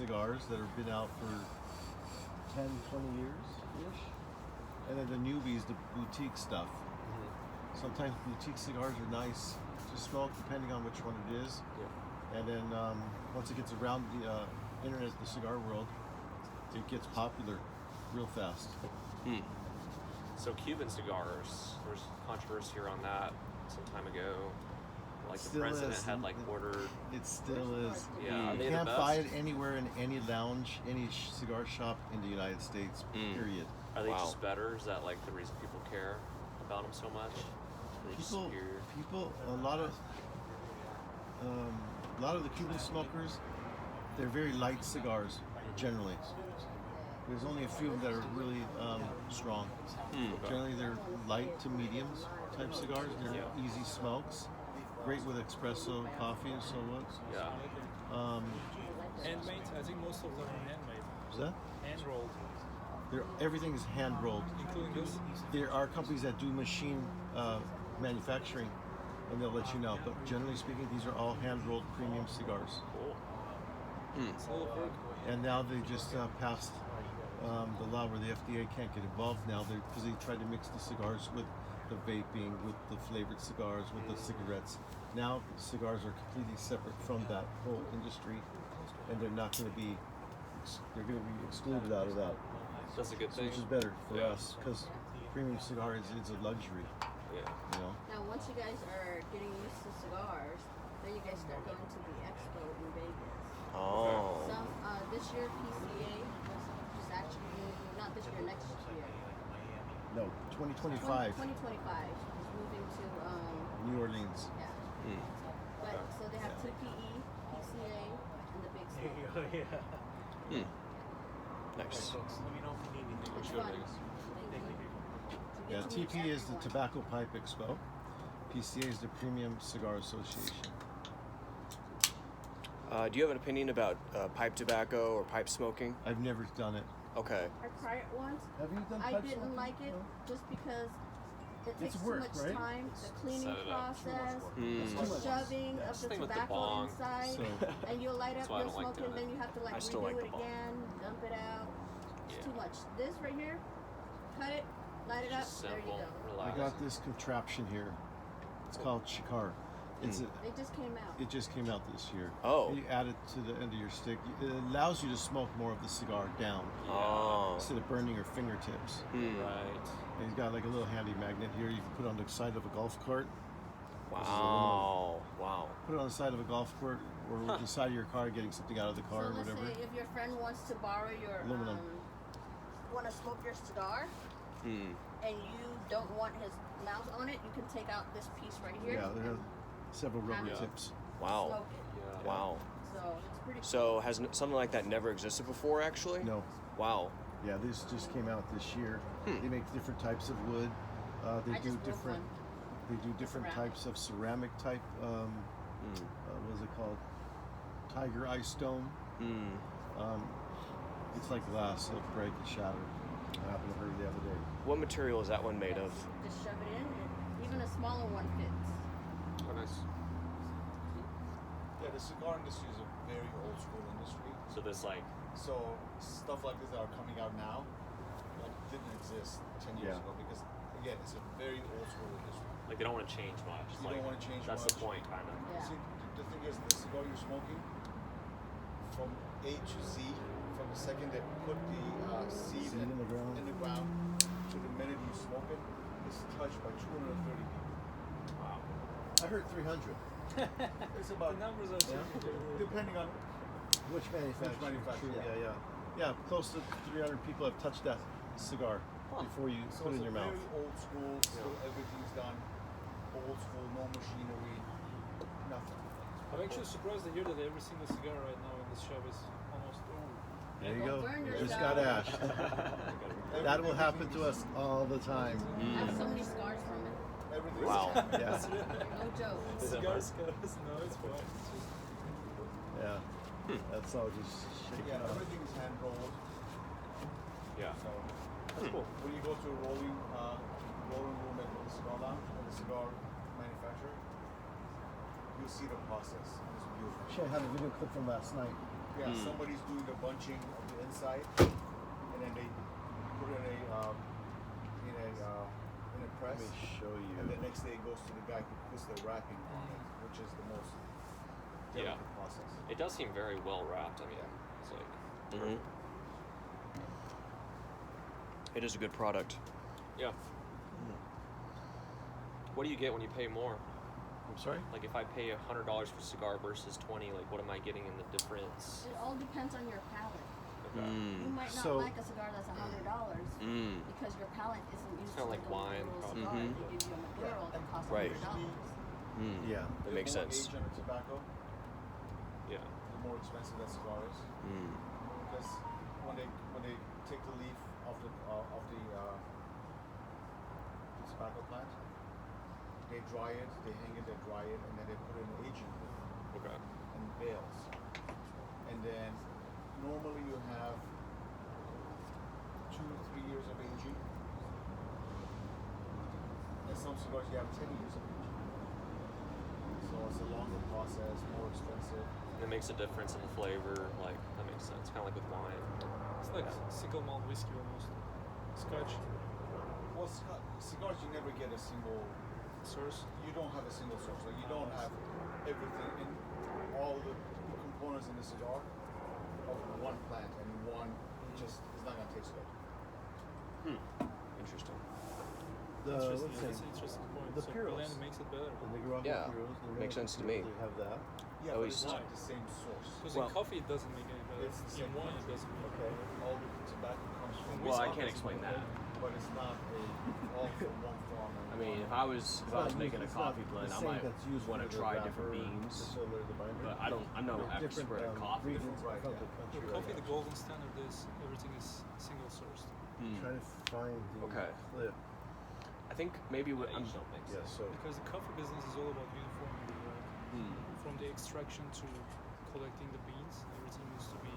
cigars that have been out for 10, 20 years-ish. And then the newbies, the boutique stuff. Sometimes boutique cigars are nice to smoke, depending on which one it is. Yeah. And then once it gets around the internet, the cigar world, it gets popular real fast. So Cuban cigars, there was controversy around that some time ago. Like the Still president is. had like ordered. It still is. Yeah, You can't buy it anywhere in any lounge, any cigar shop in the United States. Period. Are they just better? Is that like the reason people care about them so much? Are they just superior? A lot of the Cuban smokers, they're very light cigars generally. There's only a few of them that are really strong. Generally, they're light to mediums type cigars. They're easy smokes, great with espresso, coffee, and so on. Yeah. Handmade? I think most of them are handmade. Is that? Hand rolled. Everything is hand rolled. Including this? There are companies that do machine manufacturing, and they'll let you know. But generally speaking, these are all hand rolled premium cigars. Cool. It's a little perk. And now they just passed the law where the FDA can't get involved now because they tried to mix the cigars with the vaping, with the flavored cigars, with the cigarettes. Now cigars are completely separate from that whole industry, and they're not going to be. They're going to be excluded out of that. That's a good thing. Which is better for us because premium cigar is a luxury. Yeah. You know. Now, once you guys are getting used to cigars, then you guys start going to the expo in Vegas. Oh. Some this year PCA was actually moving, not this year, next year. No, 2025. 2025 is moving to New Orleans. yeah. But so they have TPE, PCA, and the big stuff. Nice. Let me know if you need anything. It's Sure, fun. Vegas. Thank you. Yeah, TP is the Tobacco Pipe Expo. PCA is the Premium Cigar Association. Do you have an opinion about pipe tobacco or pipe smoking? I've never done it. Okay. I tried it once. Have you done I pipe didn't smoking? like it No? just because it It's takes work, too much right? time. The cleaning Set it up. process, Mm. the shoving of the Thing with the tobacco bong. inside, So- and you'll light That's up why I your don't like smoking, doing then it. you have to I like still redo like it the bong. again, dump it out. It's Yeah. too much. This right here, cut it, light it up, Just there you simple, go. I relax. got this contraption here. It's called Cigar. It's They just came out. it just came out this year. Oh. And you add it to the end of your stick. It allows you to smoke more of the cigar down Oh. instead of burning your fingertips. Right. And he's got like a little handy magnet here. You can put it on the side of a golf cart. Wow. Wow. Put it on the side of a golf cart or with the side of your car, getting something out of the car So or let's whatever. say if your friend wants to borrow your Aluminum. want to smoke your cigar, Hmm. and you don't want his mouth on it, you can take out this piece right here. Yeah, there are and several rubber Yeah. tips. Wow. Smoke it. Yeah. Wow. So it's pretty. So has something like that never existed before, actually? No. Wow. Yeah, this just came out this year. Hmm. They make different types of wood. They I do just broke different. one. They do different Ceramic. types of ceramic type. What is it called? Tiger ice stone. Hmm. It's like glass. It'll break and shatter. I happened to heard the other day. What material is that one made of? Just shove it in, and even a smaller one fits. Oh, nice. Yeah, the cigar industry is a very old school industry. So this like So stuff like this that are coming out now, like didn't exist 10 years Yeah. ago because again, it's a very old school industry. they don't want to change much. You Like, don't want to change that's much. the point, kind of. Yeah. See, the thing is, the cigar you're smoking, from A to Z, from the second they put the seed Seed in the ground. to the minute you smoke it, is touched by 230 people. Wow. I heard 300. It's The about numbers are depending on Which manufacturer? manufacturer, True, yeah. Close to 300 people have touched that cigar before you so put it it's in your a mouth. very old school. Still everything's done old school, no machinery, nothing. I'm actually surprised to hear that every single cigar right now in this shop is almost old. There you Don't go. burn You yourself. just got ashed. That will happen to us all the time. I have so many scars from it. Everything's Wow. Yeah. No joke. Cigar scars? No, it's fine. It's just Yeah. That's all just shaking Yeah, off. everything's hand rolled. Yeah. So that's cool. When you go to a rolling room at the cigar lounge or the cigar manufacturer, you'll see the process. It's beautiful. Actually, I have a video clip from last night. Yeah, somebody's doing the bunching of the inside, and then they put it in a press. Let me show you. And the next day it goes to the guy who puts the wrapping on it, which is the most delicate process. It does seem very well wrapped. I mean, it's like Mm-hmm. It is a good product. yeah. What do you get when you pay more? I'm sorry? Like if I pay $100 for a cigar versus 20, like what am I getting in the difference? It all depends on your palate. Okay. You might not So- like a cigar that's $100 because your palate isn't used kinda to like a wine, Maduro probably. cigar. They give you a Maduro that costs Right. $100. Yeah. That makes The more sense. age on a tobacco, Yeah. the more expensive that cigar is. Because when they take the leaf off the tobacco plant, they dry it, they hang it, they dry it, and then they put it in aging Okay. in bales. And then normally you have 2-3 years of aging. And some cigars you have 10 years of aging. So it's a longer process, more expensive. It makes a difference in the flavor. Like that makes sense. Kind of like with wine. It's like single malt whiskey almost. Scotch Well, cigars you never get a single. source. You don't have a single source. Like you don't have everything in all the components in the cigar of one plant and one. Just it's not gonna taste good. Interesting. Let's Interesting. say, That's an interesting point. the so Puros. blend makes it better. the Nicaragua Yeah, Puros, the makes American sense to Puros, me. They have that. Yeah, At but least- it's not the same source. Because Well- in coffee it doesn't make any better. It's the In same wine plant. it doesn't make Okay, better. all the tobacco comes from. Well, I Whiskey can't doesn't explain make that. better. But it's not all from one farm. I mean, if I was making a coffee blend, I might want to try different beans. But I'm no expert at coffee. Regions Right, around yeah. the country. For right coffee, now. the golden standard is everything is single sourced. Trying to find the Okay. clip. I think maybe what I'm. Age don't make Yeah, sense. so Because the coffee business is all about uniformity, right? From the extraction to collecting the beans, everything needs to be.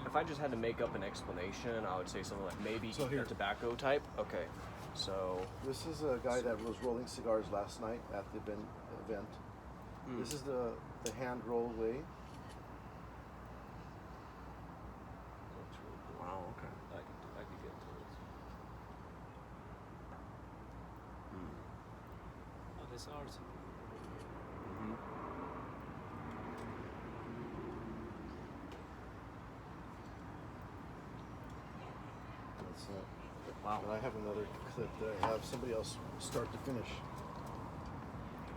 If I just had to make up an explanation, I would say something like maybe So here. a tobacco type. Okay, so this is a guy that was rolling cigars last night at the event. This is the hand roll way. wow. Okay. I could get into it. Oh, this art. That's Wow. And I have another clip that I have somebody else start to finish.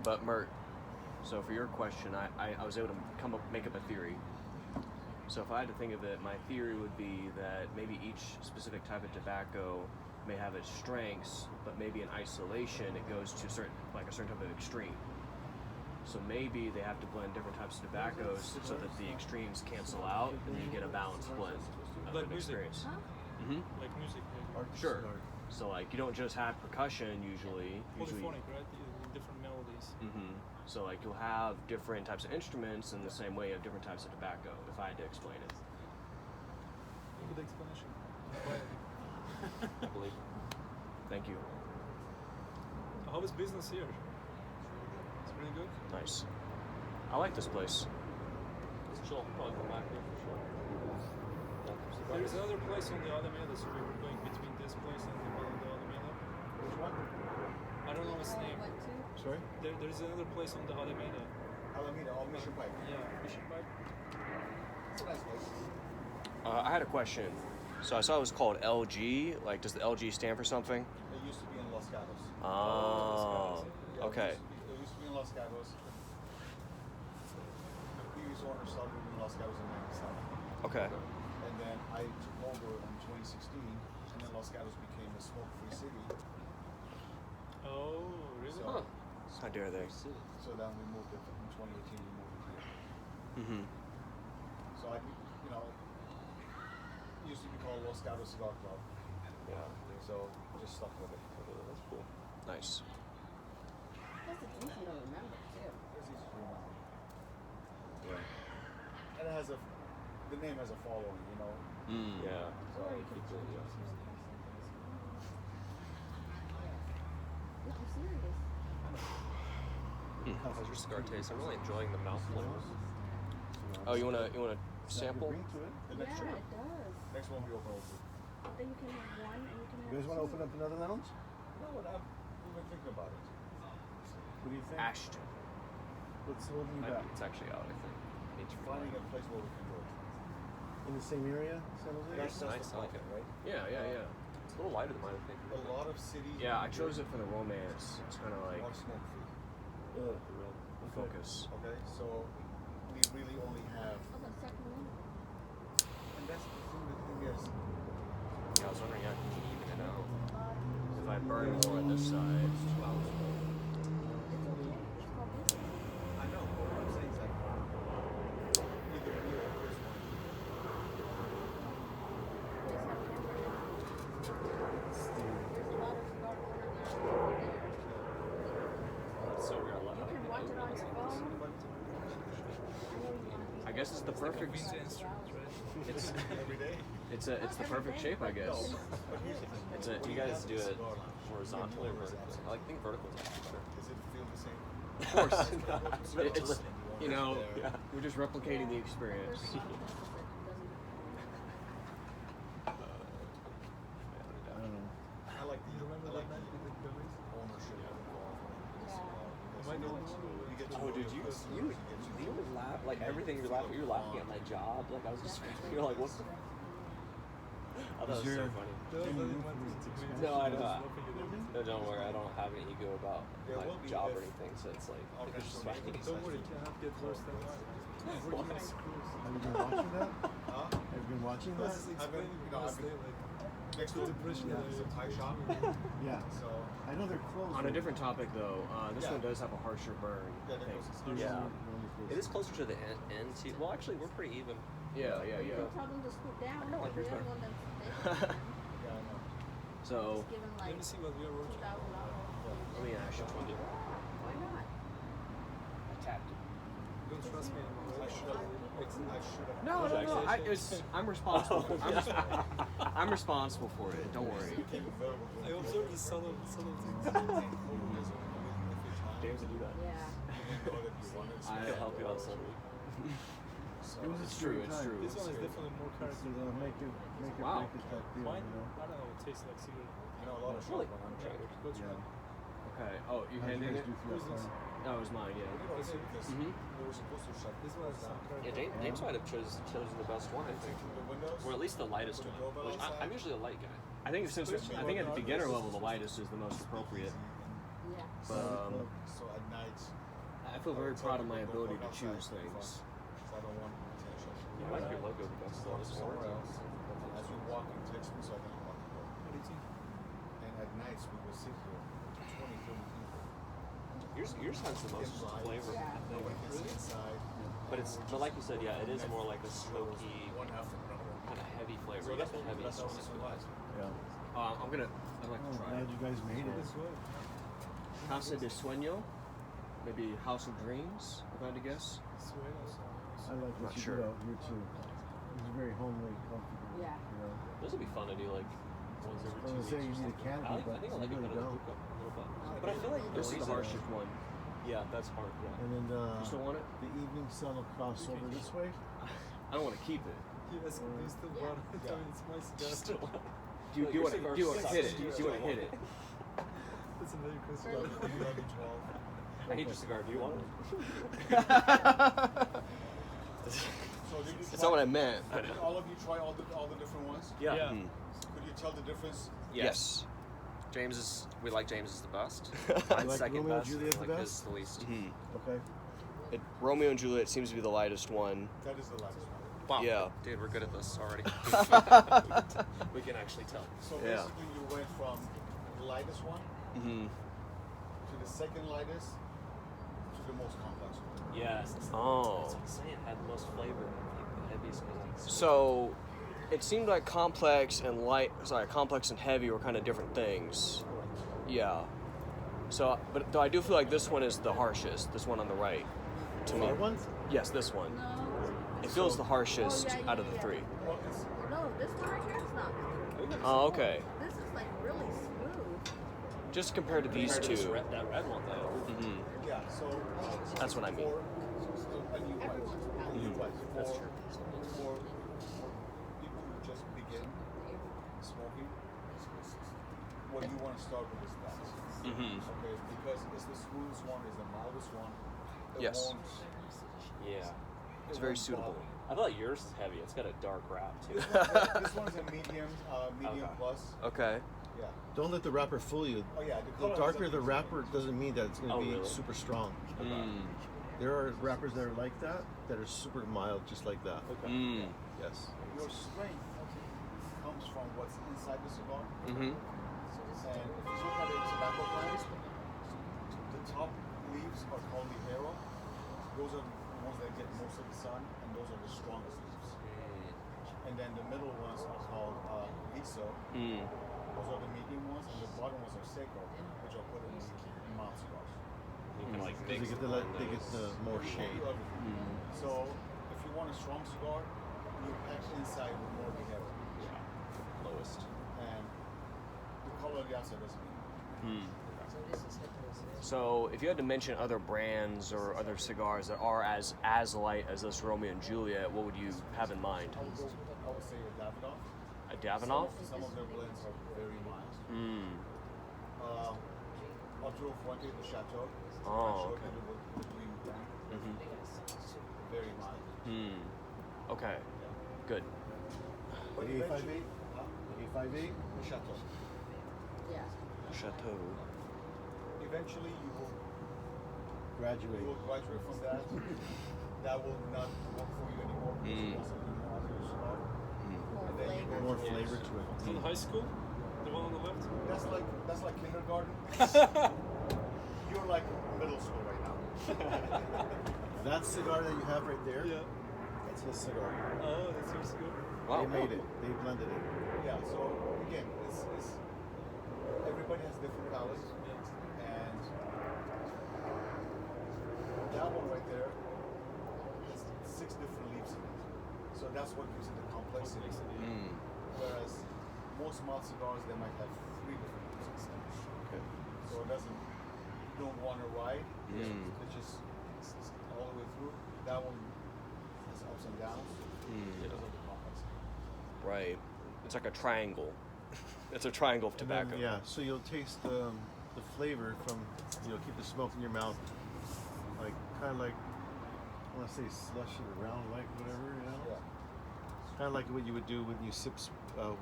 But Mert, so for your question, I was able to make up a theory. So if I had to think of it, my theory would be that maybe each specific type of tobacco may have its strengths, but maybe in isolation it goes to a certain type of extreme. So maybe they have to blend different types of tobaccos so that the extremes cancel out and you get a balanced blend of Like an music. experience. Like music, like Art Sure. cigar. So like you don't just have percussion usually. polyphonic, right? Different melodies. So like you'll have different types of instruments in the same way you have different types of tobacco, if I had to explain it. Good explanation. I believe. Thank you. How is business here? It's pretty good. Nice. I like this place. It's chill. Probably come back here for sure. There's another place on the Alameda, so we were going between this place and the Alameda. Which one? I don't know its Where I name. went to. Sorry? There's another place on the Alameda. Alameda, all Mission Pike. Yeah, Mission Pike. It's a nice place. I had a question. So I saw it was called LG. Like, does the LG stand for something? It used to be in Los Gatos. Oh, Yeah, okay. It used to be in Los Gatos. The previous owner started in Los Gatos in '97. Okay. And then I took over in 2016, and then Los Gatos became a smoke-free city. Oh, really? So, How dare they? so then we moved it in 2018. We moved it here. Mm-hmm. So it used to be called Los Gatos Cigar Club. Yeah. So just stuck with it. That's cool. Nice. That's easy to remember too. It's easy to remember. Yeah. And it has the name has a following, you know. Yeah. So I'm serious. How's your cigar taste? I'm really enjoying the mouth flavors. Oh, you wanna sample? Bring to it. The next Yeah, one. it does. Next one we open over. Then you can have one and you can have You guys want to two. open up another lounge? No, we've been thinking about it. What do you think? Ashton. What's holding you back? It's actually out, I think. It's Finding a place where we can do it. In the same area, San Jose? That's nice, the I like it. right? Yeah. It's a little lighter than mine, I think. A lot of cities. Yeah, I chose it for the romance. It's kind of like Are smoke free. focus. Okay, so we really only have. Oh, the second one. And that's the thing is. Yeah, I was wondering how you can even it out. If I burn more on this side, It's okay. It's called business. I know, but what I'm saying is like. Either we or Chris want to do it. There's a camera now. There's a lot of cigar corners there. So we're gonna let You can watch it on your phone. I guess it's the perfect. Convenience instruments, right? It's Every day. it's the perfect shape, I guess. It's a. You guys do it horizontally or vertically? I like think vertical is actually better. Does it feel the same? Of course. It's, you know, Yeah. we're just replicating the experience. I don't know. I like the. You remember I like that night the we did Billy's? ownership involved in this. Am I the only one? You get to Oh, know dude, your you customers, you would laugh like everything you're laughing at my job. Like I was just you're like what the. I thought it was so funny. No, I know. No, don't worry. I don't have any ego about There my will be job or if- anything, so it's like Okay, it's just so funny. maybe Don't worry, it cannot get worse than mine. We're working on screws. Have you been watching that? Huh? Have you been watching that? This is I've been- explaining you know, because I've been- they like Next the door depression yeah, that is a I- Thai shop. Yeah. So I know they're closed. On a different topic, though, this Yeah. one does have a harsher burn. yeah, I that think. goes as They're Yeah. only closed. It is closer to the end. Well, actually, we're pretty even. Yeah. You can tell them to scoot down. I know, like the yours other better. one that's big. Yeah, I know. So Just give them Let like me see what we are working on. $2,000. let me ask you. Why not? You don't trust me anymore, I right? should have. I should have. No. I'm responsible. I'm responsible for it. Don't worry. Became available to I observe the subtle things. James will do that. Yeah. He'll help you out some week. It was a It's true. scary It's time. true. This one is definitely more It's character. make it Wow. break it type deal, Mine, you know? I don't know, it tastes like cigarette. I know a lot of Really? shop when I'm Okay. trying. Go try. Yeah. Okay. Oh, you How'd you handing guys it? do through that Who's this? time? No, it was mine. You Yeah. know, it's because Mhm. we were supposed to shut This one has some character. Yeah, James might have chosen the best one, I think, through the windows. or at least the lightest one. Which I'm usually a light guy. I think at the beginner level, the lightest is the most appropriate. Yeah. But So at night, I feel very proud of my ability to choose things. I don't want attention. I like your logo the best though. This Somewhere one. else. As we walk in, text me so I can unlock the door. What do you think? And at nights we will sit here, 20, 30 people. Yours has the most Dim lights. flavor, Yeah. I think. Nobody can see inside. But like you said, yeah, it is more like a smoky, One after another. kind of heavy flavor. So You got the heavy that's what sauce. this one was. Yeah. I'd like Oh, to try glad it. you guys made it. This way. Casa de Sueño, maybe House of Dreams, if I had to guess. This way also. I like Not what you sure. did out here too. It's very homely, comfortable. Yeah. You know. Those would be fun to do, like once every I 2 was weeks. gonna say you or need a something. canopy, I but think I you like it really kind of don't. a little bit. But I feel like This is the reason- harshest one. Yeah, that's hard. Yeah. And then You still want it? the evening sun will cross over this way. I don't want to keep it. Yes, do you still want it? I mean, it's my cigar. Do you want to hit it? Do you want to hit it? That's a very question. 11, 12. I hate your cigar. Do you want it? So did you That's try- not what I meant. Did all of you try all the different ones? Yeah. Yeah. Could you tell the difference? Yes. James is. We like James is the best. like Mine's second Romeo and best. Juliet I the like best? his the least. Okay. Romeo and Juliet seems to be the lightest one. That is the last one. Wow. Yeah. Dude, we're good at this already. We can actually tell. So Yeah. basically, you went from the lightest one Mm-hmm. to the second lightest to the most complex one. Yes. Oh. That's what I'm saying. It had the most flavor. Like the heaviest was like So, it seemed like complex and heavy were kind of different things. Yeah. So, but though I do feel like this one is the harshest. This one on the right, to me. Far one? Yes, this one. No. It feels the harshest Oh, yeah, out of the yeah. three. Well, it's, No, this one right here is not. Oh, okay. This is like really smooth. Just compared to these compared to two. that red one though. Mm-hmm. yeah, so That's what I mean. a new Everyone's price. palate. A new price. That's For- true. For but you want to start with this plant. Okay, because it's the smoothest one, it's the mildest one. It Yes. won't, Yeah. It's it very won't suitable. bother you. I feel like yours is heavy. It's got a dark wrap too. This one is a medium Okay. plus. Okay. Yeah. Don't let the wrapper fool you. Oh yeah. The color darker is the wrapper doesn't mean that it's going to Oh, be really? super strong. Mm. There are wrappers that are like that are super mild, just like that. Mm. Yes. Your strength comes from what's inside the cigar. Mm-hmm. And if you look at a tobacco plant, the top leaves are called the hero. Those are the ones that get most of the sun, and those are the strongest leaves. And then the middle ones are called viso. Mm. Those are the medium ones, and the bottom ones are seco, which are put in mild cigars. You can like They mix get it the on they get those. the more You shade. do everything. So if you want a strong cigar, you pack inside with more of the hero. Lowest. And the color of the outside doesn't mean. So, if you had to mention other brands or other cigars that are as light as this Romeo and Juliet, what would you have in mind? I would say a Davidoff. A Davidoff? Some of their blends are very mild. Mm. Arturo Fuente, the Chateau. Oh, okay. The green blend. Mm-hmm. Very mild. Mm. Okay. Good. But The eventually, A58? A58? the Chateau. Yeah. Chateau. Eventually, you will Graduate. graduate from that. That will not work for you anymore because you want something more out of your cigar. More And then you flavor. go More towards- flavor to it. From the high school, the one on the left. That's like kindergarten. You're like middle school right now. That cigar that you have right there, Yeah. that's his cigar. Oh, that's your cigar. Wow. They made it. They blended it. Yeah. So again, it's everybody has different palates, and that one right there has 6 different leaves in it. So that's what gives it the complexity. Mm. Whereas most mild cigars, they might have 3 different leaves instead. Okay. So it doesn't, you don't want to ride. It's just all the way through. That one has ups and downs because of the complexity. Right. It's like a triangle. It's a triangle of And then, tobacco. yeah, so you'll taste the flavor from, keep the smoke in your mouth, like kind of like, I want to say slush it around, like whatever, Yeah. Kind of like what you would do when you sip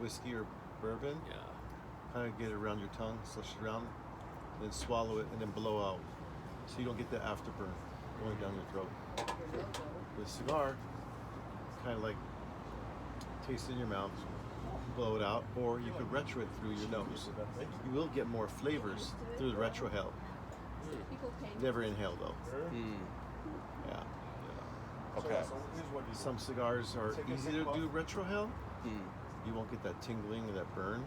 whiskey or bourbon. Yeah. Kind of get it around your tongue, slush it around, then swallow it, and then blow out, so you don't get the afterburn going down your throat. With a cigar, kind of like taste it in your mouth, blow it out, or you could retro it through your nose. You will get more flavors through the retrohale. People pay. Never inhale though. Mm. Yeah. Okay. So here's what you do. Some cigars are Take a easy big to puff. do retrohale. Mm. You won't get that tingling or that burn.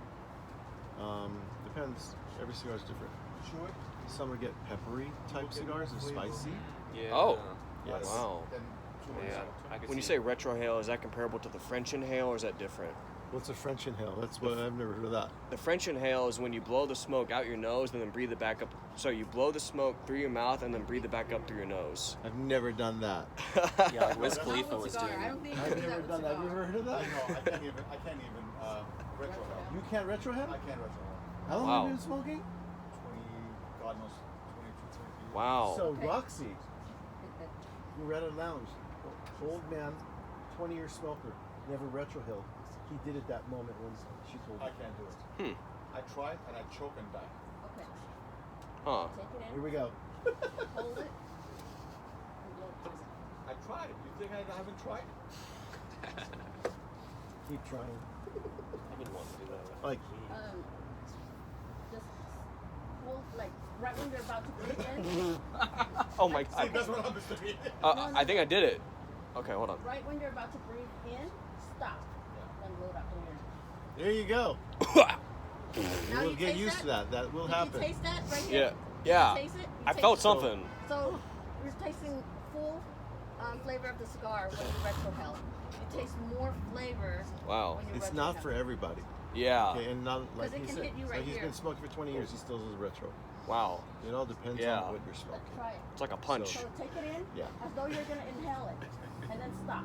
Depends. Every cigar is different. Chew it. Some will get peppery type cigars and spicy. Yeah. Oh. Yes. Wow. Then chew it. Yeah. I could When you see say it. retrohale, is that comparable to the French inhale, or is that different? What's a French inhale? That's what I've never heard of that. The French inhale is when you blow the smoke out your nose and then breathe it back up. So you blow the smoke through your mouth and then breathe it back up through your nose. I've never done that. Yeah, like Wiz Not Khalifa with was cigar. doing I it. don't think you I've can do never that done with that. Have you ever cigar. heard of No, that? I can't even retrohale. You can't retrohale? I can't retrohale. How long Wow. have you been smoking? 20, God knows, 22, 23 years. Wow. So Okay. Roxy, you were at a lounge. Old man, 20-year smoker, never retrohaled. He did it that moment when she told I me. can't do it. I tried and I choke and die. Okay. Huh. Take it Here in. we go. Hold it. And blow it. I tried. You think I haven't tried? Keep trying. I've been wanting to do that. Like, Just hold, like, right when you're about to breathe in. Oh my See, god. that's what happens to me. I think I did it. Okay, hold on. Right when you're about to breathe in, stop. Then blow it out. there you go. Now We'll you get taste used to that. Will Did happen. you taste that right Yeah. here? Yeah. Did you taste it? You I taste felt it. something. So you're tasting full flavor of the cigar when you retrohale. You taste more flavor Wow. when you It's not retrohale. for everybody. Yeah. Okay, and not like it he can said. hit you So right he's here. been smoking for 20 years. He still does retro. Wow. It all depends Yeah. on what you're smoking. Let's try it. It's like a punch. So take it in Yeah. as though you're gonna inhale it, and then stop.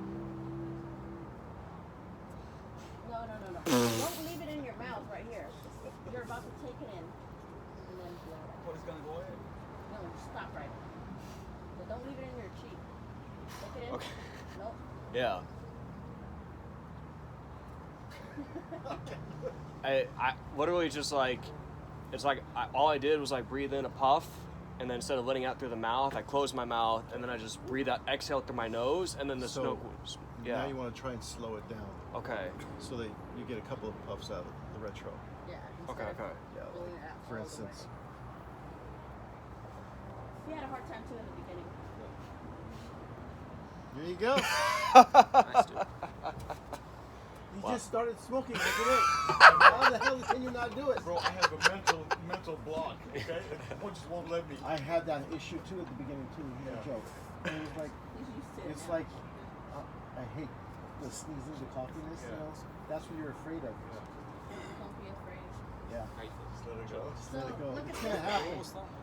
No, No. Don't leave it in your mouth right here. You're about to take it in. And then blow it out. What is gonna go in? No, just stop right there. But don't leave it in your cheek. Take it in. Okay. Nope. Yeah. I literally just like, it's like all I did was like breathe in a puff, and then instead of letting it out through the mouth, I closed my mouth, and then I just breathe out, exhale through my nose, and then the smoke was, yeah. Now you want to try and slow it down. Okay. So that you get a couple of puffs out of the retro. Yeah. Okay. Yeah. Blowing it out For all the instance. way. He had a hard time too in the beginning. Here you go. Nice, dude. You just started smoking. Look at it. How the hell can you not do it? Bro, I have a mental block. Okay, it just won't let me. I had that issue too at the beginning too. No Yeah. joke. And it was like, He's used to it it's now. like, I hate the sneezing, the coughiness. You Yeah. know, that's what you're afraid of. Don't be afraid. Yeah. Just let it go. Just let it go. Look It's at gonna this. happen.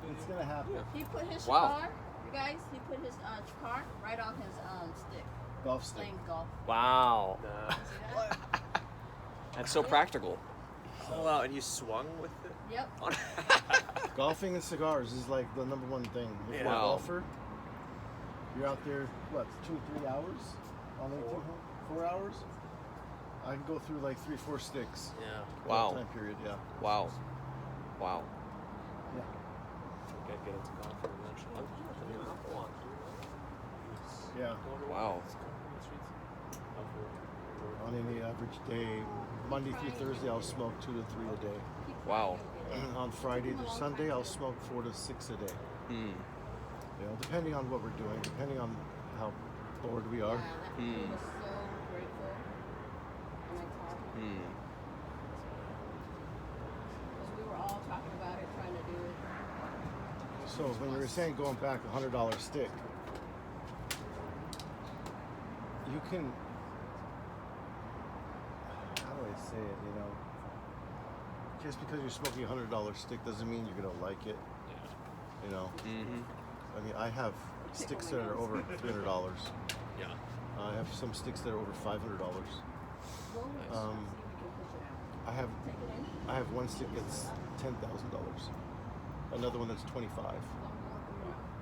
Yeah. It's gonna happen. He put his Wow. cigar, you guys, he put his cigar right on his stick. Golf stick. Playing golf. Wow. Nah. See that? That's so practical. Oh wow, and you swung with it? Yep. Golfing and cigars is like the number one thing. If you're a Wow. golfer, you're out there, what, 2-3 hours on 18 hole? 4 hours? I can go through like 3-4 sticks. Yeah. for Wow. that time period, yeah. Wow. Wow. Yeah. Gotta get into golf eventually. Oh, yeah, apple one. Yeah. Wow. On any average day, Monday through Thursday, I'll smoke 2 to 3 a day. Wow. On Friday to Sunday, I'll smoke 4 to 6 a day. Hmm. You know, depending on what we're doing, depending on how bored we are. Yeah, that Hmm. was so grateful. And I taught him. Hmm. Because we were all talking about it, trying to do it. So when we were saying going back $100 stick, you can, how do I say it, you know, just because you're smoking a $100 stick doesn't mean you're gonna like it, you know. Mm-hmm. I mean, I have sticks that are over $300. Yeah. I have some sticks that are over $500. Roll it. Um, See if we can push it out. I have Take it in. I have one stick that's $10,000. Another one that's 25.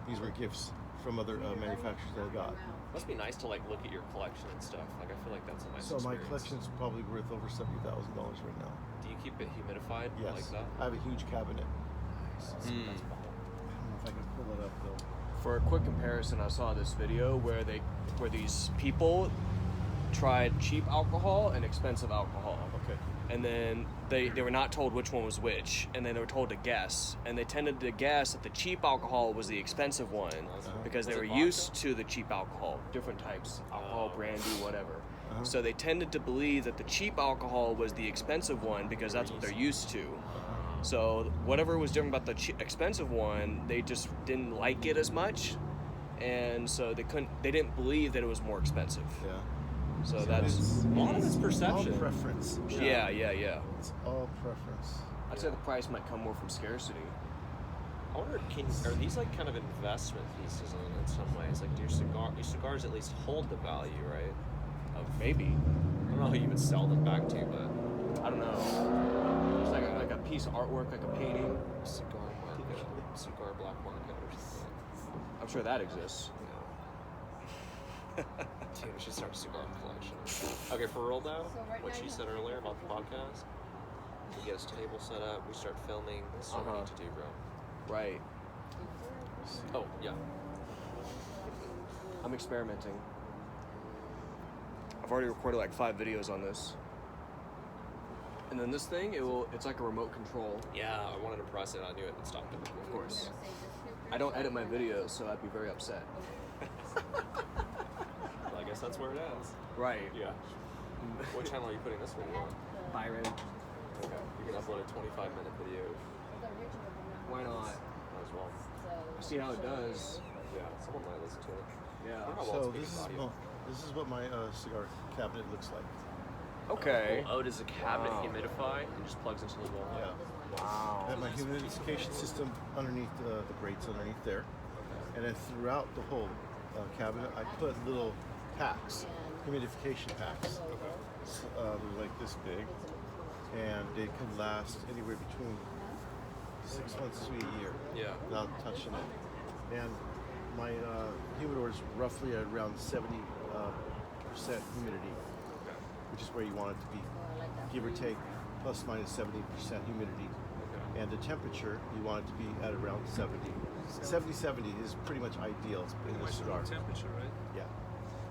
These were gifts from other manufacturers that I got. Must be nice to like look at your collection and stuff. Like I feel like that's a nice So my experience. collection's probably worth over $70,000 right now. Do you keep it humidified Yes, like that? I have a huge cabinet. Nice. Mm. That's I don't know if I can pull it up though. For a quick comparison, I saw this video where these people tried cheap alcohol and expensive alcohol. Okay. And then they were not told which one was which, and then they were told to guess. And they tended to guess that the cheap alcohol was the expensive one because they Was were it vodka? used to the cheap alcohol, different types, alcohol, brandy, whatever. Uh-huh. So they tended to believe that the cheap alcohol was the expensive one because that's what they're used to. So whatever was different about the expensive one, they just didn't like it as much, and so they didn't believe that it was more expensive. Yeah. So that's It's, A lot of it's all perception. preference. yeah. It's all preference. I'd say the price might come more from scarcity. I wonder, are these like kind of investment pieces in some ways? Like, do your cigars at least hold the value, right? Of maybe, I don't know how you would sell them back to, but I don't know. It's like a piece of artwork, like a painting. cigar market, cigar black market or something. I'm sure that exists. Yeah. Dude, we should start a cigar collection. Okay, for real though, So right what now she you said have- earlier about the podcast, we get a table set up, we start filming. This is what we Uh-huh. need to do, bro. Right. Oh, yeah. I'm experimenting. I've already recorded like 5 videos on this. And then this thing, it's like a remote control. Yeah, I wanted to press it, I knew it would stop it. Of course. I don't edit my videos, so I'd be very upset. Well, I guess that's where it ends. Right. Yeah. What channel are you putting this video on? Byron. Okay. You can upload a 25-minute video Why not? as well. See how it does. Yeah, someone might listen to it. I Yeah. don't know how well So it's speaking audio. this is what my cigar cabinet looks like. Okay. Oh, does the cabinet Wow. humidify and just plugs into the wall? Yeah. Wow. I have my humidification system underneath the grates underneath there, and then throughout the whole cabinet, I put little packs, humidification packs. They're like this big, and they can last anywhere between 6 months to a year Yeah. without touching it. And my humidor is roughly at around 70% humidity, Okay. which is where you want it to be, give or take, plus minus 70% humidity. Okay. And the temperature, you want it to be at around 70. 70 is pretty much ideal in a Much cigar. room temperature, right? Yeah.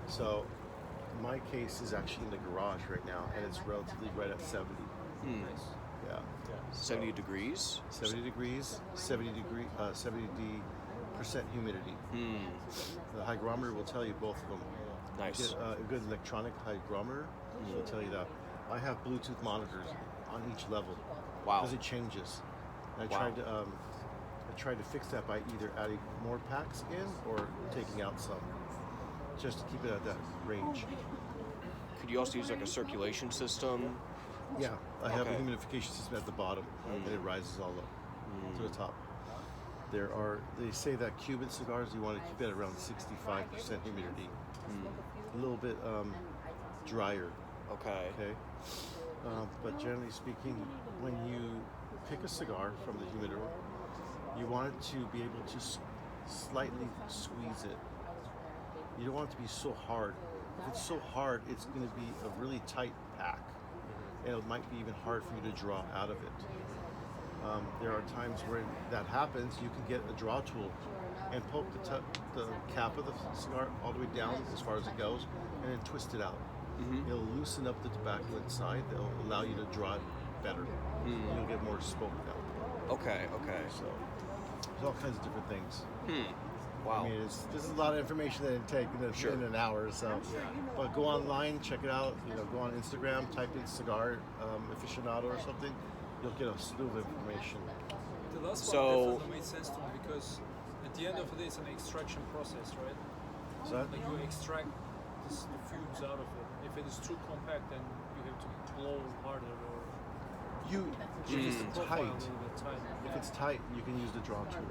So my case is actually in the garage right now, and it's relatively right at 70. Hmm. Nice. Yeah. 70 degrees. 70 degrees, 70% humidity. Hmm. The hygrometer will tell you both of them. Nice. Get a good electronic hygrometer will tell you that. I have Bluetooth monitors on each level Wow. because it changes. And Wow. I tried to fix that by either adding more packs in or taking out some, just to keep it at that range. Could you also use like a circulation system? Yeah, I have a Okay. humidification system at the bottom, and it rises all up to the top. They say that Cuban cigars, you want to keep it around 65% humidity, a little bit drier. Okay. Okay, but generally speaking, when you pick a cigar from the humidor, you want it to be able to slightly squeeze it. You don't want it to be so hard. If it's so hard, it's going to be a really tight pack, and it might be even hard for you to draw out of it. There are times where that happens. You can get a draw tool and poke the cap of the cigar all the way down as far as it goes, and then twist it out. It'll loosen up the tobacco inside. That'll allow you to draw it better. You'll get more smoke out. Okay. Okay. So there's all kinds of different things. Wow. I mean, this is a lot of information that it'd take in an hour or so. But go online, check it out. Go on Instagram, type in cigar aficionado or something. You'll get a slew of information. The last So- part definitely made sense to me because at the end of the day, it's an extraction process, right? So that, Like you extract the fumes out of it. If it is too compact, then you have to blow harder or if reduce the it's profile a tight, little bit tight. if it's tight, you can use the draw tool.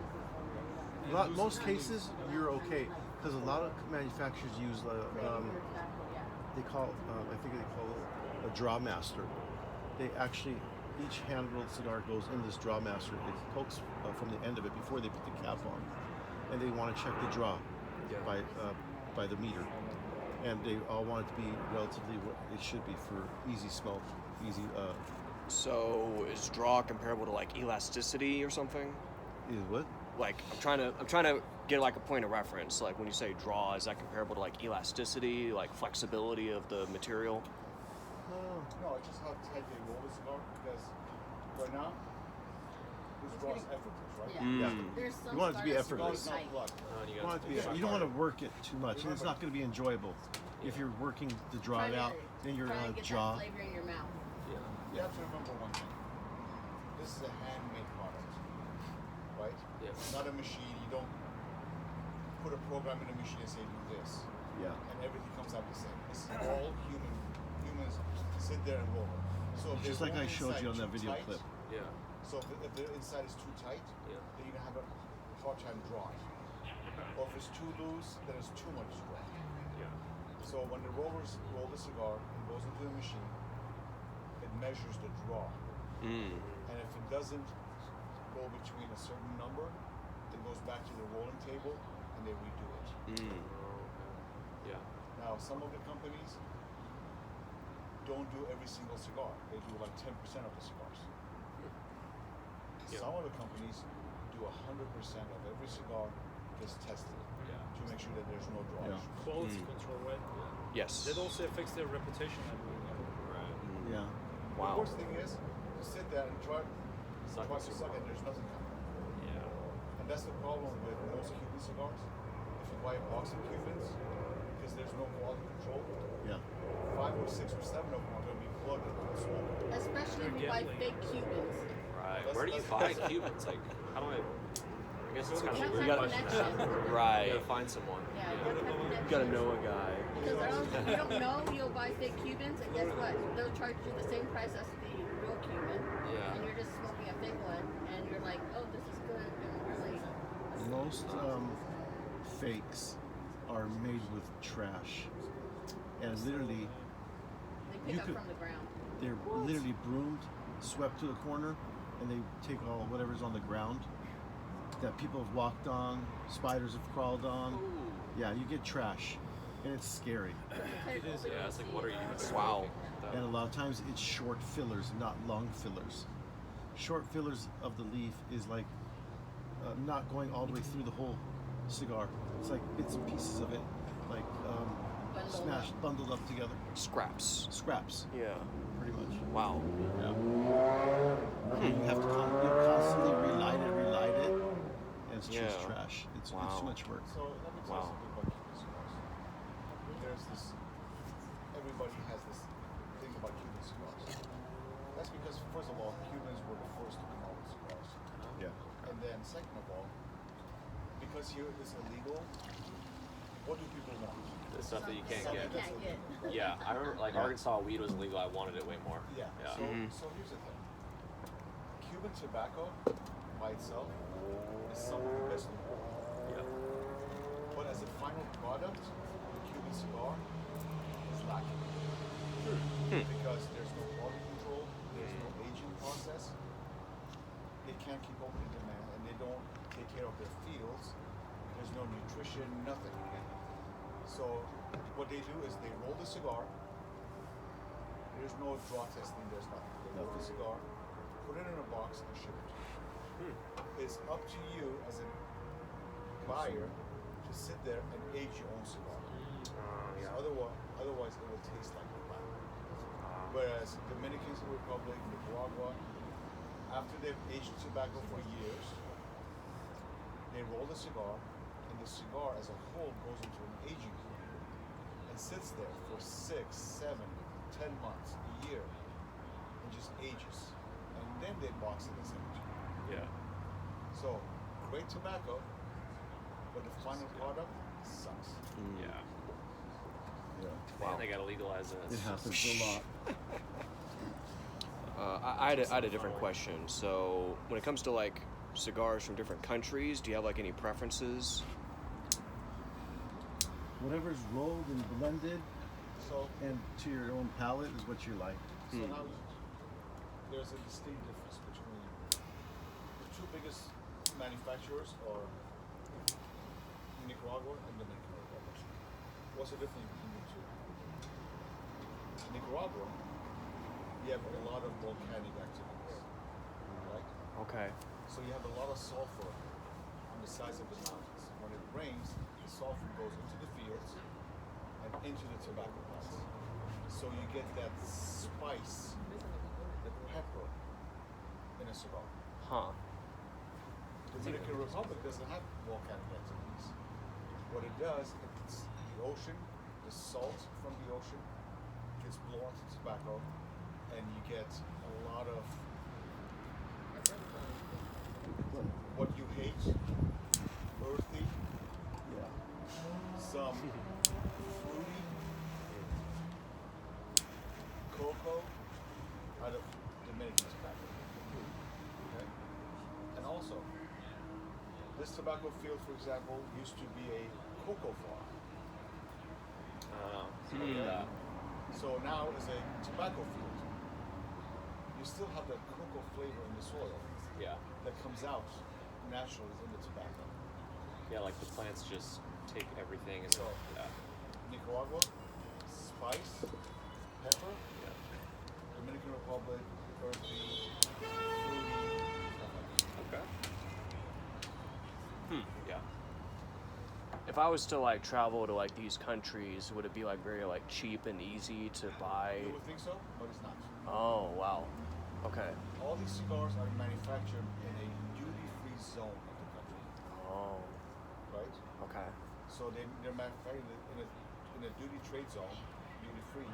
And Most cases, you're okay because a lot of manufacturers use they call I think they call it a draw master. They actually each hand-rolled cigar goes in this draw master. It pokes from the end of it before they put the cap on, and they want to check the draw by the meter, and they all want it to be relatively what it should be for easy smoke, easy. So is draw comparable to like elasticity or something? Is what? Like I'm trying to get like a point of reference. Like when you say draw, is that comparable to like elasticity, like flexibility of the material? No, it's just how tight they roll the cigar because right now, this draw is effortless, right? Yeah. Yeah. There's some You want it to be cigars that are effortless. Cigar is tight. not blood. You want it to be, you don't want to work it too much, and it's not going to be enjoyable. If you're working to draw it out, then your Try and get jaw. that flavor in your mouth. You have to remember one thing. This is a handmade product, right? Yeah. It's not a machine. You don't put a program in a machine and say do this, Yeah. and everything comes out the same. This is all human. Humans sit there and roll it. So if Just they like roll I showed you inside on that too video tight, clip. Yeah. So if the inside is too tight, Yeah. then you're gonna have a hard time drawing. Or if it's too loose, then it's too much draw. Yeah. So when the rollers roll the cigar and goes into the machine, it measures the draw. And if it doesn't go between a certain number, it goes back to the rolling table and they redo it. Yeah. Now, some of the companies don't do every single cigar. They do like 10% of the cigars. Yeah. Some of the companies do 100% of every cigar gets tested Yeah. to make sure that there's no draw Yeah. issues. Quality control, right? Yes. That also affects their reputation, I believe. Right. Yeah. The Wow. worst thing is to sit there and try Suck to it. suck it, there's nothing coming. Yeah. And that's the problem with most Cuban cigars. If you buy a box of Cubans, because there's no quality control, Yeah. 5 or 6 or 7 of them are going to be plugged into the smoke. Especially if you buy fake Cubans. Right. That's- Where do you that's- buy Cubans? Like, how do I guess it's kind You of a have to weird have question. connection. Right. You gotta find someone. Yeah, you have to have connection. You gotta know a guy. Because if you don't know, you'll buy fake Cubans, and guess what? They'll charge you the same price as the real Cuban. Yeah. And you're just smoking a fake one, and you're like, oh, this is good. And really, Most fakes are made with trash, and literally, they pick you up could. from the ground. They're literally broomed, swept to the corner, and they take all whatever's on the ground that people have walked on, spiders have crawled on. Yeah, you get trash, and it's scary. It is, Yeah, it's like, what are you doing? Wow. And a lot of times it's short fillers, not long fillers. Short fillers of the leaf is like not going all the way through the whole cigar. It's like bits and pieces of it, like smashed, bundled up together. Scraps. Scraps, Yeah. pretty much. Wow. Yeah. You have to constantly relight it, and it's just Yeah. trash. It's Wow. too much work. So let me tell Wow. you something about Cuban cigars. There's this. Everybody has this thing about Cuban cigars. That's because, first of all, Cubans were the first to come out with cigars, Yeah. and then second of all, because here it's illegal, what do people want? The stuff that you can't Something get. that's Can't get. illegal, right? Yeah, I remember like Yeah. Arkansas weed was illegal. I wanted it way more. Yeah. Yeah. So, so here's the thing. Cuban tobacco by itself is some of the best in the world. Yeah. But as a final product, the Cuban cigar is lacking. Because there's no quality control, there's no aging process. They can't keep up with the demand, and they don't take care of their fields. There's no nutrition, nothing. So what they do is they roll the cigar. There's no draw testing, there's nothing. They roll the cigar, put it in a box, and ship it to you. It's up to you as a buyer to sit there and age your own cigar. Yeah. Otherwise it will taste like crap. Whereas Dominican Republic, Nicaragua, after they've aged tobacco for years, they roll the cigar, and the cigar as a whole goes into an aging period and sits there for 6, 7, 10 months, a year, and just ages. And then they box it and send it to you. Yeah. So, great tobacco, but the final product sucks. Yeah. Yeah. Man, they gotta legalize it. It happens a lot. I had a different question. So when it comes to like cigars from different countries, do you have like any preferences? Whatever's rolled and blended So, and to your own palate is what you like. so now there's a distinct difference between the two biggest manufacturers are Nicaragua and Dominican Republic. What's the difference between the two? Nicaragua, you have a lot of volcanic activities, right? Okay. So you have a lot of sulfur on the sides of the mountains. When it rains, the sulfur goes into the fields and into the tobacco plants. So you get that spice, the pepper in a cigar. Huh. Dominican Republic doesn't have volcanic activities. What it does, it's the ocean, the salt from the ocean gets blown into tobacco, and you get a lot of what you hate, earthy, Yeah. some fruity, cocoa out of Dominican tobacco. Okay? And also, this tobacco field, for example, used to be a cocoa farm. Look at that. So now it's a tobacco field. You still have that cocoa flavor in the soil Yeah. that comes out naturally in the tobacco. Yeah, like the plants just take everything and So, yeah. Nicaragua, spice, pepper, Yeah. Dominican Republic, earthy, fruity, stuff like that. Okay. Yeah. If I was to like travel to like these countries, would it be like very like cheap and easy to buy? You would think so, but it's not. Oh wow. Okay. All these cigars are manufactured in a duty-free zone of the country, Oh. right? Okay. So they're manufactured in a duty trade zone, duty-free.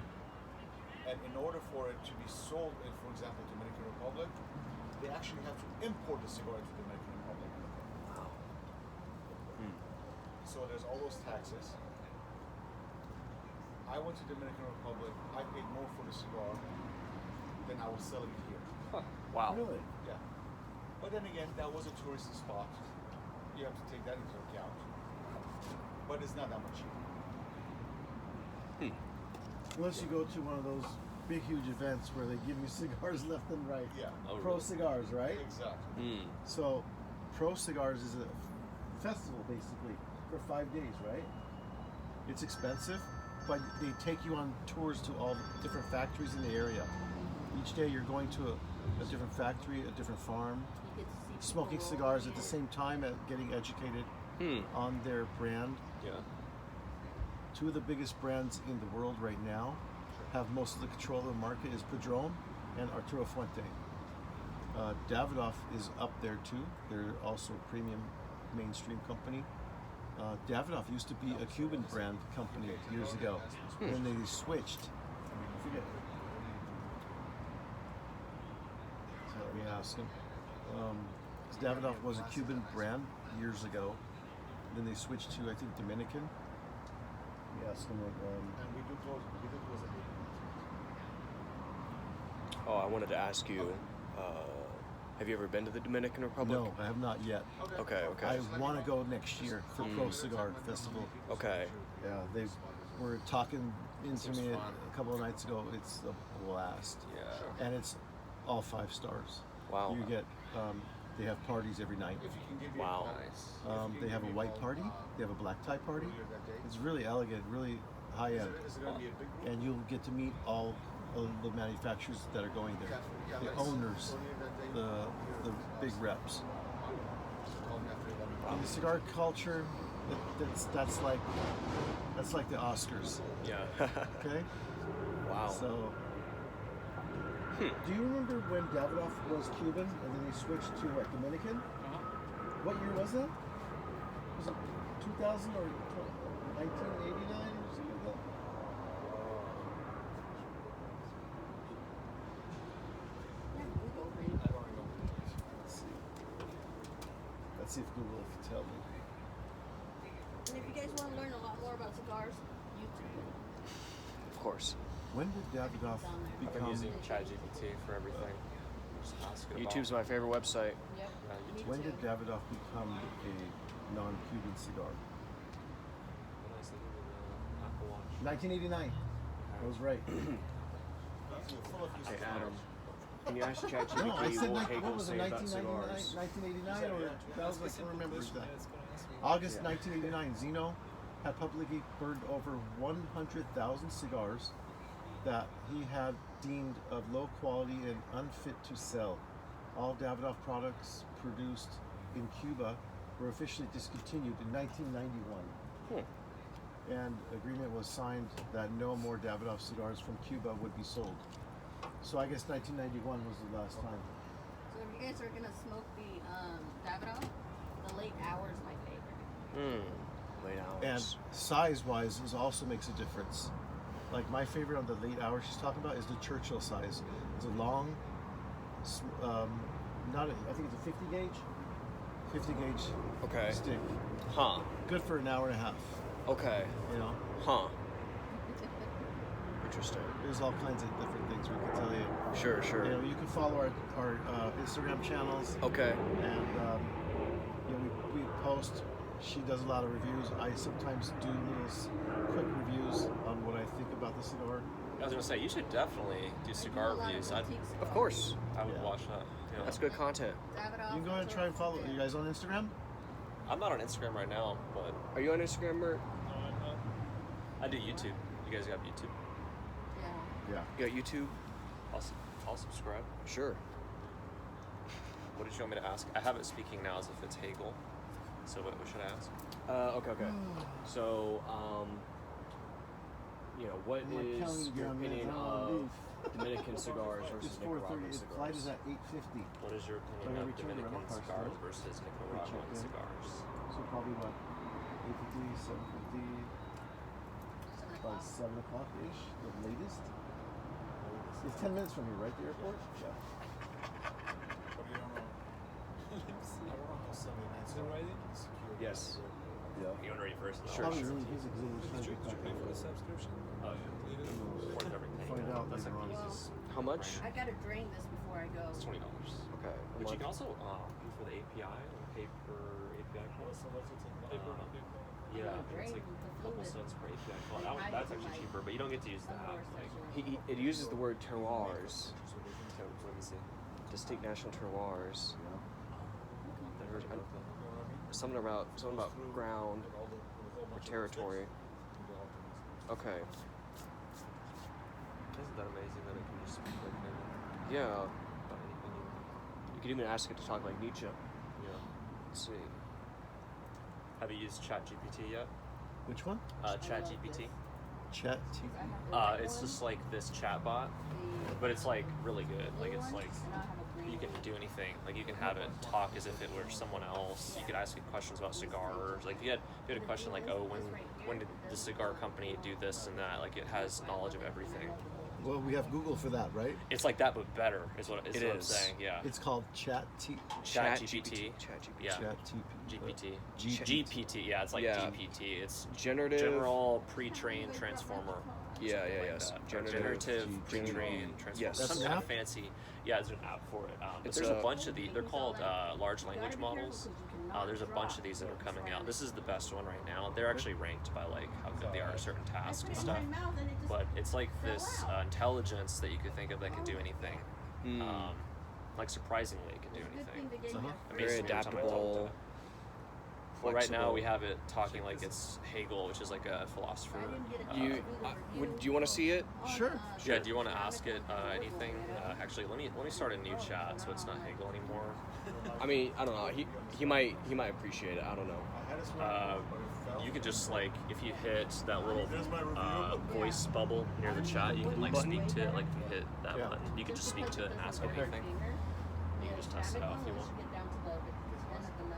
And in order for it to be sold in, for example, Dominican Republic, they actually have to import the cigar into Dominican Republic. Wow. So there's all those taxes. I went to Dominican Republic, I paid more for the cigar than I was selling it here. Wow. Really? Yeah. But then again, that was a touristy spot. You have to take that into account. But it's not that much cheaper. Unless you go to one of those big huge events where they give you cigars left and right. Yeah. Oh, Pro really? Cigars, right? Exactly. So, Pro Cigars is a festival basically for 5 days, right? It's expensive, but they take you on tours to all the different factories in the area. Each day you're going to a different factory, a different farm, You get to see smoking people cigars at the rolling same time as getting educated Hmm. on their brand. Yeah. Two of the biggest brands in the world right now have most of the control of the market is Padron and Arturo Fuente. Davidoff is up there too. They're also a premium mainstream company. Davidoff used to be a Cuban brand company years ago. Then they switched. I forget. So let me ask him. 'Cause Davidoff was a Cuban brand years ago. Then they switched to, I think, Dominican. Let me ask him. And we do close at 8. Oh, I wanted to ask you, have you ever been to the Dominican Republic? No, I have not yet. Okay, okay. I want to go next year for Pro Cigar Festival. Okay. Yeah, they were talking into me a couple of nights ago. It's a blast. Yeah. And it's all 5 stars. Wow. You get, they have parties every night. Wow. Nice. They have a white party. They have a black tie party. It's really elegant, really high end. Is it going to be a big group? And you'll get to meet all of the manufacturers that are going there, the owners, the big reps. In the cigar culture, that's like the Oscars. Yeah. Okay. Wow. So, do you remember when Davidoff was Cuban and then he switched to what, Dominican? What year was that? Was it 2000 or 1989 or something like that? Let's see if Google can tell me. And if you guys want to learn a lot more about cigars, YouTube. Of course. When did Davidoff I've been become? using ChatGPT for everything. Just ask it YouTube's about, my favorite website. Yep. Me When too. did Davidoff become a non-Cuban cigar? What else did I do with the Apple Watch? 1989. I was right. Hey, Adam, can you ask ChatGPT No, I said what what Hagel was it? say about 1999, cigars? 1989 or 2000? I can't remember Yeah, exactly. it's gonna ask me. August Yeah. 1989, Zeno had publicly burned over 100,000 cigars that he had deemed of low quality and unfit to sell. All Davidoff products produced in Cuba were officially discontinued in 1991. And agreement was signed that no more Davidoff cigars from Cuba would be sold. So I guess 1991 was the last time. So if you guys are gonna smoke the Davidoff, the late hour is my favorite. Late And hours. size-wise, this also makes a difference. Like my favorite on the late hours she's talking about is the Churchill size. It's a long, I think it's a 50 gauge. 50 gauge Okay. stick. Huh. Good for an hour and a half. Okay. You know, Huh. Interesting. there's all kinds of different things we can tell you. Sure, sure. You know, you can follow our Instagram channels, Okay. and you know, we post. She does a lot of reviews. I sometimes do little quick reviews on what I think about the cigar. I was gonna say you should definitely do cigar reviews. Of course. I would Yeah. watch that. You know. That's good content. Davidoff. You can go ahead and try and follow. Are you guys on Instagram? I'm not on Instagram right now, but Are you on Instagram, Mert? No, I'm not. I do YouTube. You guys got YouTube? Yeah. Yeah. You got YouTube? I'll subscribe. Sure. What did you want me to ask? I have it speaking now as if it's Hagel. So what should I ask? Okay. So, you know, what I'm like is counting your down opinion minutes. of Dominican cigars It's versus 4:30. Nicaraguan The flight is cigars? at 8:50. What is your So I opinion of return the Dominican rental car cigars still. versus check Nicaraguan in. cigars? So probably what? 8:50, 7:50, 7 about o'clock. 7 o'clock ish, the latest. It's 10 minutes from here, right? The airport. Yeah. But you don't know. I don't know how Sunday nights Is it are writing? secure. Yes. Yeah. You want to read first? Sure, Probably sure. his exhibit is Did you trying to pay get for the back subscription? Oh, Leave it. Worth everything. Find out That's like later the on. easiest. How much? I gotta drain this before I go. It's $20. Okay. a But you month. can also pay for the API or pay per API call. Paper, not paper. Yeah, and it's like drain the a couple fluid. cents per API call. That's actually cheaper, but you don't get to use the app. Like, It uses the word terroirs, let me see. distinct national terroirs. There's something about ground or territory. Okay. Isn't that amazing that it can just be like Yeah. about anything You could even ask it to talk like Nietzsche. you Yeah. Let's see. Have you used ChatGPT yet? Which one? ChatGPT. Chat. It's just like this chatbot, but it's like really good. Like it's like you can do anything. Like you can have it talk as if it were someone else. You could ask it questions about cigars. Like if you had a question like, oh, when did the cigar company do this and that? Like it has knowledge of everything. Well, we have Google for that, right? It's like that, but better. Is what It I'm is. saying. Yeah. It's called ChatGPT. Yeah. GPT. GPT. Yeah, it's like Yeah. GPT. It's Generative. general pre-trained transformer. Yeah, something like yes. that. Generative Pre-trained transformer. yes. Some That's kind an of fancy. Yeah, there's an app for it. But It's there's a a- bunch of these. They're called large language models. There's a bunch of these that are coming out. This is the best one right now. They're actually ranked by like how good they are at certain tasks and stuff. But it's like this intelligence that you could think of that can do anything. Like surprisingly, it can do anything. Very Amazing every time I talk to adaptable. it. Well, right now flexible. we have it talking like it's Hegel, which is like a philosopher. Do you want to see it? Sure. Yeah. Do you want to ask it anything? Actually, let me start a new chat so it's not Hegel anymore. I mean, I don't know. He might appreciate it. I don't know. You could just like if you hit that little voice bubble near the chat, you can like speak to it. Like if you hit that Yeah. button, you can just speak to it and ask it anything. You can just test it out if you want.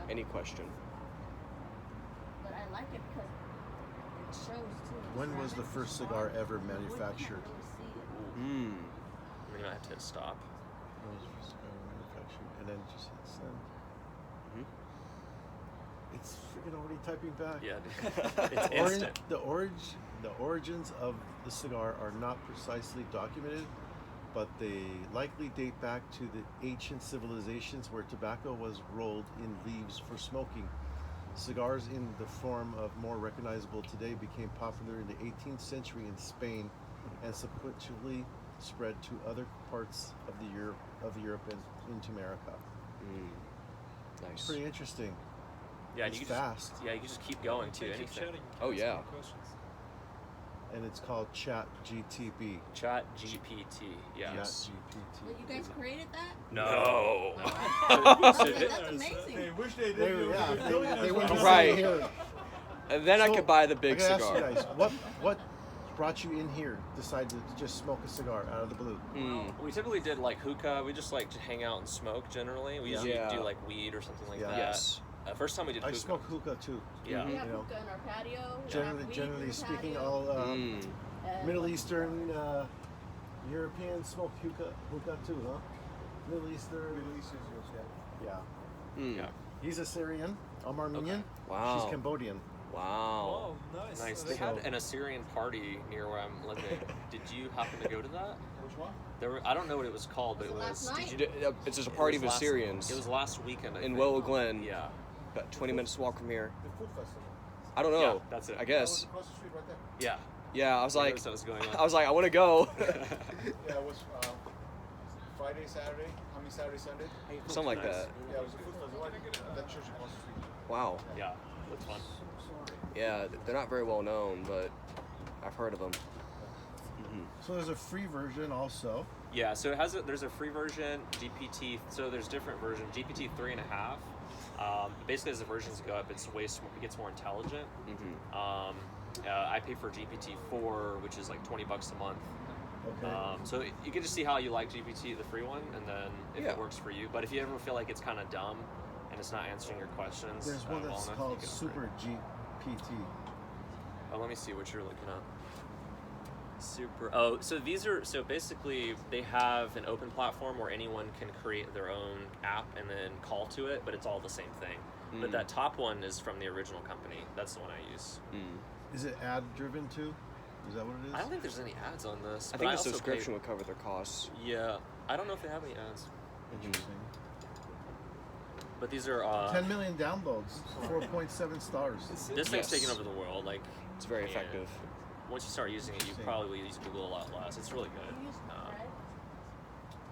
Any question? But I like it because it shows too. When was the first cigar ever manufactured? Hmm. We're gonna have to hit stop. When was the first cigar manufactured? And then just hit send. It's freaking already typing back. Yeah, it's instant. The origins of the cigar are not precisely documented, but they likely date back to the ancient civilizations where tobacco was rolled in leaves for smoking. Cigars in the form of more recognizable today became popular in the 18th century in Spain and subsequently spread to other parts of Europe and into America. Nice. Pretty interesting. Yeah, and It's you can fast. Just, yeah, you can just keep going to Keep anything. chatting. Oh, yeah. Ask questions. And it's called Chat GTP. Chat GPT. Yeah. Chat GPT. Well, you guys created that? No. That's amazing. They wish they did. They wouldn't be Right. sitting here. And then I So, could buy the big I gotta cigar. ask you guys, what brought you in here? Decided to just smoke a cigar out of the blue? We typically did like hookah. We just like to hang out and smoke generally. We usually Yeah. do like weed or something like Yeah. that. Yes. First time we did I hookah. smoke hookah too. Yeah. We have You know, hookah in our patio. we Generally, have weed in generally the speaking, patio, all and Middle Eastern, Europeans smoke hookah too, huh? Middle Eastern. Yeah. Yeah. He's a Syrian. I'm Armenian. Wow. She's Cambodian. Wow. Oh, nice. Nice. They had an Assyrian party near where I'm living. Did you happen to go to that? Which one? There were, I don't know what it was called, but it Was it was. last night? Did you do, it's just a party it of was last- Assyrians It was last weekend. I in think. Willow Glen. Yeah. About 20 minutes walk from here. The food festival. I don't know. Yeah, that's it. I That was guess. across the street right there. Yeah. Yeah, I was like, That was going on. I was like, I want to go. Yeah, it was Friday, Saturday. Saturday, Sunday. Something like Nice. that. Yeah, it was a food festival at that church across the street. Wow. Yeah, that's fun. Yeah, they're not very well known, but I've heard of them. So there's a free version also. Yeah, so there's a free version, GPT. So there's different versions. GPT 3.5. Basically, as the versions go up, it gets more intelligent. I pay for GPT 4, which is like $20 a month. Okay. So you can just see how you like GPT, the free one, and then if Yeah. it works for you. But if you ever feel like it's kind of dumb and it's not answering your questions, There's one well that's enough, called you can Super upgrade. GPT. Oh, let me see what you're looking at. Super. Oh, so these are basically they have an open platform where anyone can create their own app and then call to it, but it's all the same thing. But that top one is from the original company. That's the one I use. Is it ad driven too? Is that what it is? I don't think there's any ads on this. I but think the also subscription would cover their costs. Yeah, I don't know if they have any ads. Interesting. But these are 10 million downloads, 4.7 stars. this thing's Yes. taking over the world. Like It's very and effective. Once you start using it, you probably use Google a lot less. It's really good. You use Thread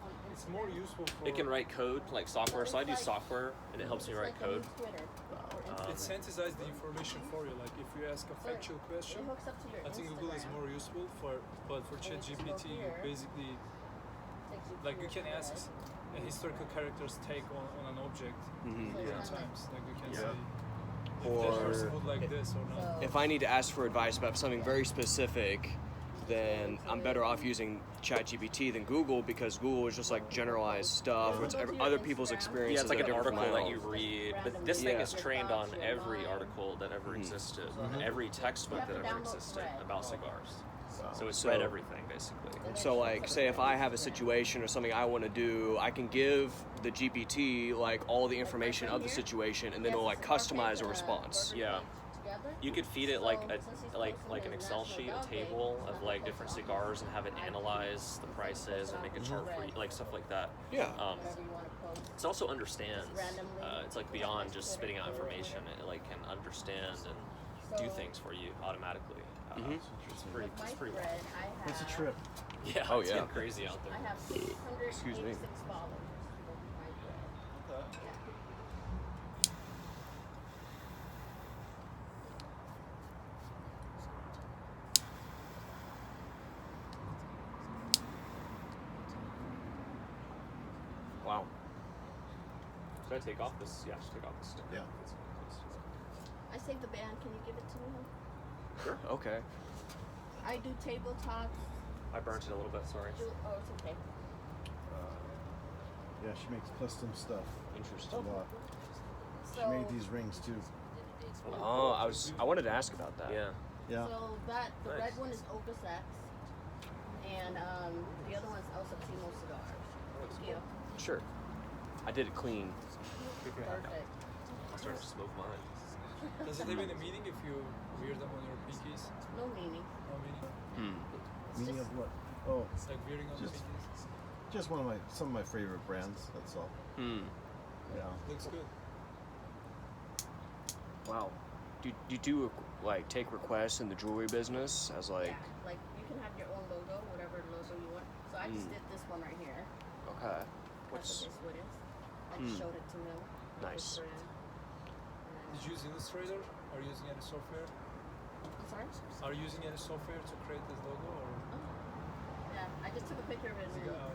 on It's Instagram? more useful for. It can write code like software, so I do software, and it helps me It's write like code. a new Twitter or It Instagram. synthesizes the information for you. Like if you ask a So factual it question, hooks up to your I think Google is Instagram. more useful for. But for And you just go ChatGPT, you here. basically Takes you to like you your can ask Thread. a historical character's take on an object Mhm. So it's kinda sometimes. Like you can Yeah. say if Or- that person would like this or not. So- If I need to ask for advice about something very specific, then I'm better off using ChatGPT than Google because Google is just like generalized stuff. It's other people's experiences. Yeah, it's like are an different from article my that you own. read, but this thing Yeah. is trained on every article that ever existed, every textbook that ever existed about cigars. So it's So- read everything basically. So like, say if I have a situation or something I want to do, I can give the GPT like all the information of the situation, and then it'll like customize a response. Yeah. You could feed it like an Excel sheet, a table of like different cigars, and have it analyze the prices and make a chart for you, like stuff like that. Yeah. It also understands. It's like beyond just spitting out information. It like can understand and do things for you automatically. It's pretty. It's pretty. Wild. It's a trip. Yeah. Oh, It's yeah. getting crazy out there. I have 686 Excuse me. followers with my bread. Okay. Yeah. Wow. Should I take off this? Yeah, I should take off this sticker. Yeah. I saved the band. Can you give it to me? Sure. Okay. I do table talks. I burnt it a little bit. Sorry. Oh, it's okay. Yeah, she makes custom stuff. Interesting. A lot. She So, made these rings too. Oh, I wanted to ask about that. Yeah. Yeah. so that the Nice. red one is Opus X, and the other one's El Septimo cigars. Yeah. Sure. I did it clean. Perfect. I'll start to smoke mine. Does it even a meaning if you wear them on your pinkies? No meaning. No meaning. It's Meaning just, of what? Oh, It's like wearing on the Just- pinkies. just some of my favorite brands. That's all. Hmm. Yeah. Looks good. Wow. Do you do like take requests in the jewelry business as like? yeah, like you can have your own logo, whatever logo you want. So I just did this one right here. Okay. That's What's what this wood is. I just showed it to Mil. Nice. Did you use Illustrator? Are you using any software? I'm sorry? Are you using any software to create this logo or? Yeah, I just took a picture of it and Cigar,